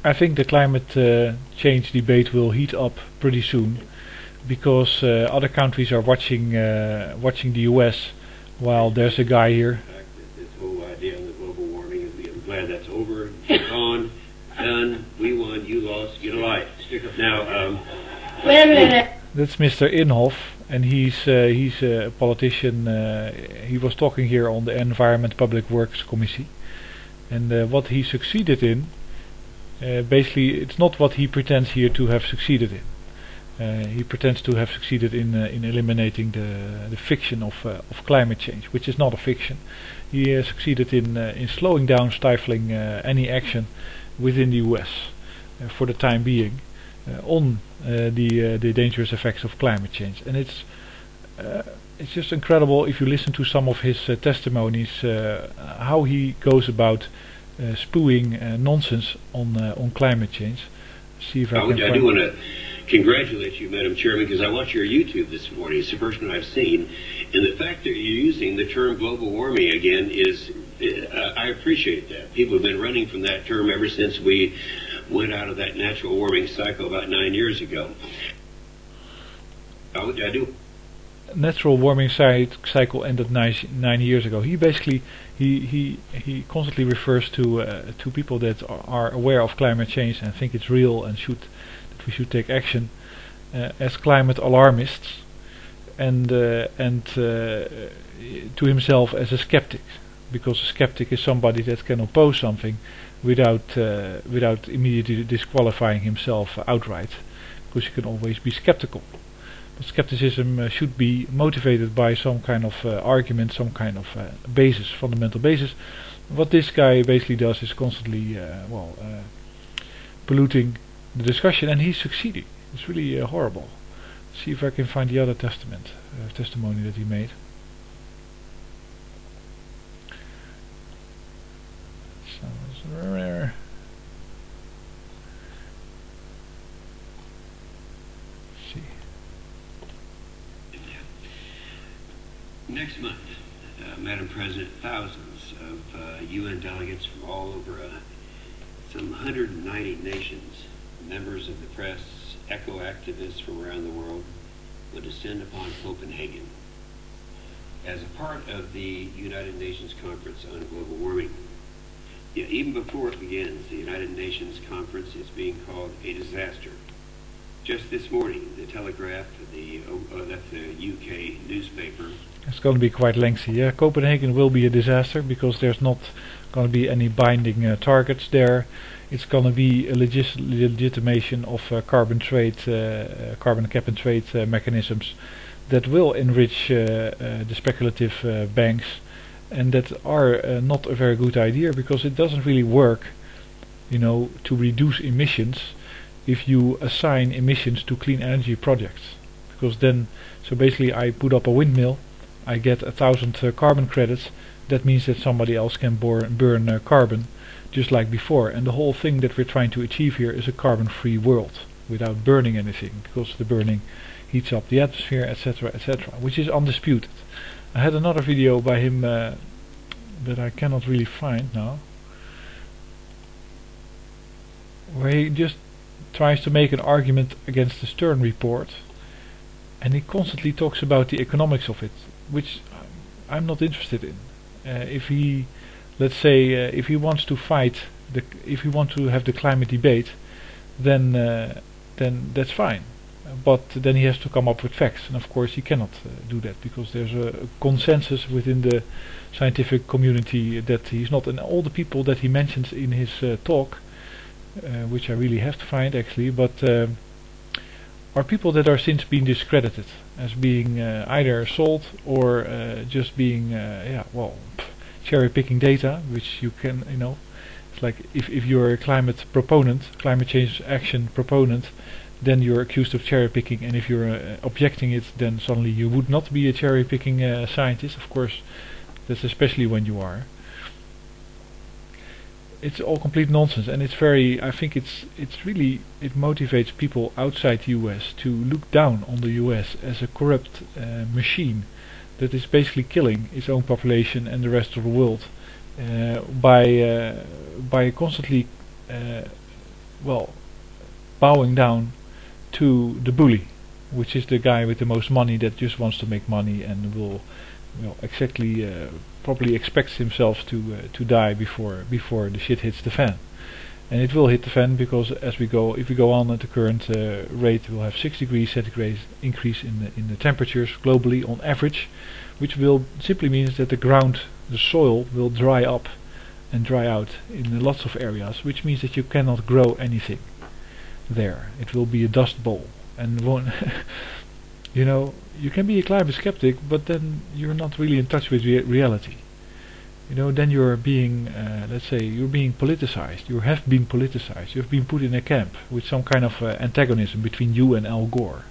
I think the climate change debate will heat up pretty soon because other countries are watching the US while there's a guy here. In fact, this whole idea of the global warming, I'm glad that's over, gone, done, we won, you lost, get a life. Now, Wait a minute. That's Mr. Inhofe, and he's a politician. He was talking here on the Environment Public Works Committee, and what he succeeded in, basically, it's not what he pretends here to have succeeded in. He pretends to have succeeded in eliminating the fiction of climate change, which is not a fiction. He succeeded in slowing down, stifling any action within the US for the time being on the dangerous effects of climate change. And it's just incredible if you listen to some of his testimonies, how he goes about spewing nonsense on climate change. See if I can I do want to congratulate you, Madam Chairman, because I watched your YouTube this morning. It's the first one I've seen. And the fact that you're using the term global warming again is, I appreciate that. People have been running from that term ever since we went out of that natural warming cycle about 9 years ago. I do. Natural warming cycle ended 9 years ago. He basically he constantly refers to people that are aware of climate change and think it's real and that we should take action as climate alarmists, and to himself as a skeptic, because a skeptic is somebody that can oppose something without immediately disqualifying himself outright, because you can always be skeptical. But skepticism should be motivated by some kind of argument, some kind of basis, fundamental basis. What this guy basically does is constantly polluting the discussion, and he's succeeding. It's really horrible. Let's see if I can find the other testimony that he made. See. Next month, Madam President, thousands of UN delegates from all over some 190 nations, members of the press, eco-activists from around the world, will descend upon Copenhagen as a part of the United Nations Conference on Global Warming. Yeah, even before it begins, the United Nations Conference is being called a disaster. Just this morning, the Telegraph, that's the UK newspaper. It's going to be quite lengthy. Yeah, Copenhagen will be a disaster because there's not going to be any binding targets there. It's going to be a legitimation of carbon cap and trade mechanisms that will enrich the speculative banks, and that are not a very good idea, because it doesn't really work, to reduce emissions if you assign emissions to clean energy projects. Because then, so basically I put up a windmill, I get 1,000 carbon credits, that means that somebody else can burn carbon just like before, and the whole thing that we're trying to achieve here is a carbon-free world without burning anything, because the burning heats up the atmosphere, etc., etc., which is undisputed. I had another video by him that I cannot really find now, where he just tries to make an argument against the Stern report, and he constantly talks about the economics of it, which I'm not interested in. If he, let's say, if he wants to fight, if he wants to have the climate debate, then that's fine. But then he has to come up with facts, and of course he cannot do that, because there's a consensus within the scientific community that he's not. And all the people that he mentions in his talk, which I really have to find actually, but are people that are since being discredited as being either sold or just being cherry picking data, which you can, it's like if you're a climate change action proponent, then you're accused of cherry picking, and if you're objecting it, then suddenly you would not be a cherry picking scientist. Of course, that's especially when you are. It's all complete nonsense, and it's very, I think it motivates people outside the US to look down on the US as a corrupt machine that is basically killing its own population and the rest of the world by constantly well, bowing down to the bully, which is the guy with the most money that just wants to make money and will, exactly, probably expects himself to die before the shit hits the fan. And it will hit the fan because if we go on at the current rate, we'll have 6 degrees centigrade increase in the temperatures globally on average, which will simply means that the soil will dry up and dry out in lots of areas, which means that you cannot grow anything there. It will be a dust bowl, and you can be a climate skeptic, but then you're not really in touch with reality. Then you're being, let's say, you're being politicized. You have been politicized. You've been put in a camp with some kind of antagonism between you and Al Gore.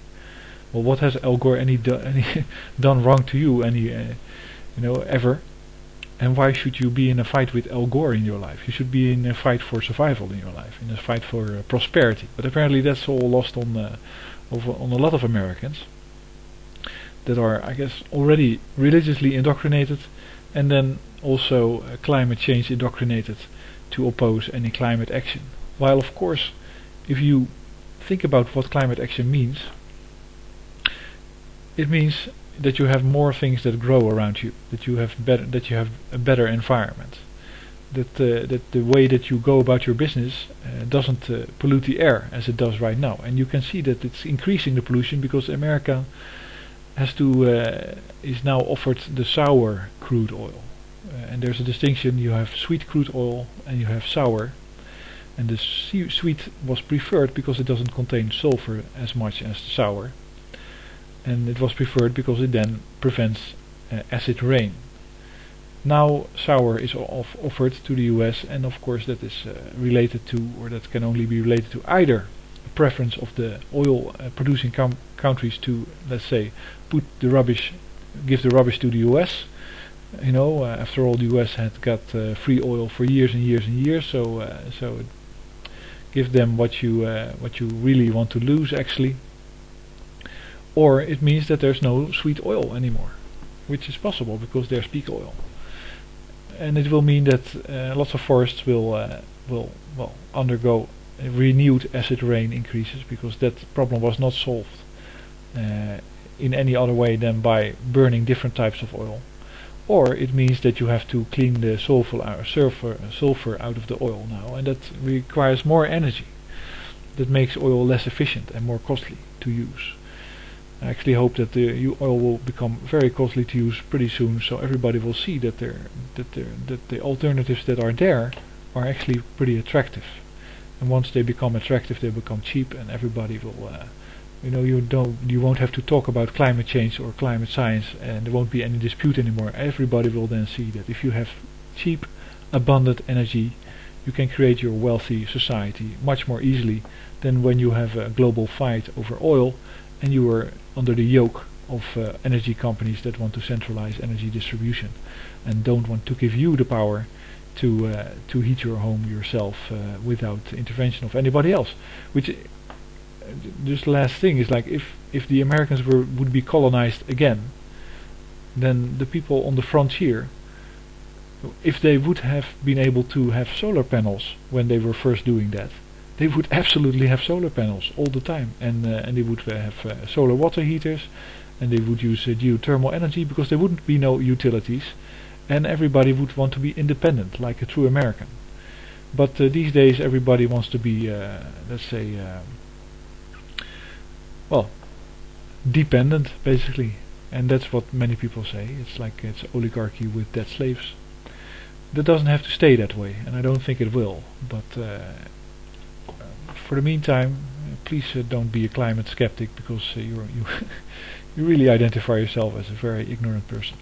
Well, what has Al Gore any done wrong to you, ever? And why should you be in a fight with Al Gore in your life? You should be in a fight for survival in your life, in a fight for prosperity. But apparently that's all lost on a lot of Americans that are, I guess, already religiously indoctrinated, and then also climate change indoctrinated to oppose any climate action. While of course, if you think about what climate action means, it means that you have more things that grow around you, that you have a better environment, that the way that you go about your business doesn't pollute the air as it does right now. And you can see that it's increasing the pollution because America is now offered the sour crude oil. And there's a distinction. You have sweet crude oil and you have sour, and the sweet was preferred because it doesn't contain sulfur as much as the sour, and it was preferred because it then prevents acid rain. Now sour is offered to the US, and of course that is related to, or that can only be related to, either a preference of the oil producing countries to, let's say, give the rubbish to the US. After all, the US had got free oil for years and years and years, so give them what you really want to lose, actually. Or it means that there's no sweet oil anymore, which is possible because there's peak oil, and it will mean that lots of forests will undergo renewed acid rain increases, because that problem was not solved in any other way than by burning different types of oil. Or it means that you have to clean the sulfur out of the oil now, and that requires more energy. That makes oil less efficient and more costly to use. I actually hope that the oil will become very costly to use pretty soon, so everybody will see that the alternatives that are there are actually pretty attractive. And once they become attractive, they become cheap, and everybody will. You won't have to talk about climate change or climate science, and there won't be any dispute anymore. Everybody will then see that if you have cheap, abundant energy, you can create your wealthy society much more easily than when you have a global fight over oil and you are under the yoke of energy companies that want to centralize energy distribution and don't want to give you the power to heat your home yourself without intervention of anybody else. Which, just the last thing is, like, if the Americans would be colonized again, then the people on the frontier, if they would have been able to have solar panels when they were first doing that, they would absolutely have solar panels all the time, and they would have solar water heaters, and they would use geothermal energy, because there wouldn't be no utilities, and everybody would want to be independent like a true American. But these days everybody wants to be, let's say, dependent, basically, and that's what many people say. It's like it's oligarchy with dead slaves. That doesn't have to stay that way, and I don't think it will, but for the meantime, please don't be a climate skeptic, because you really identify yourself as a very ignorant person.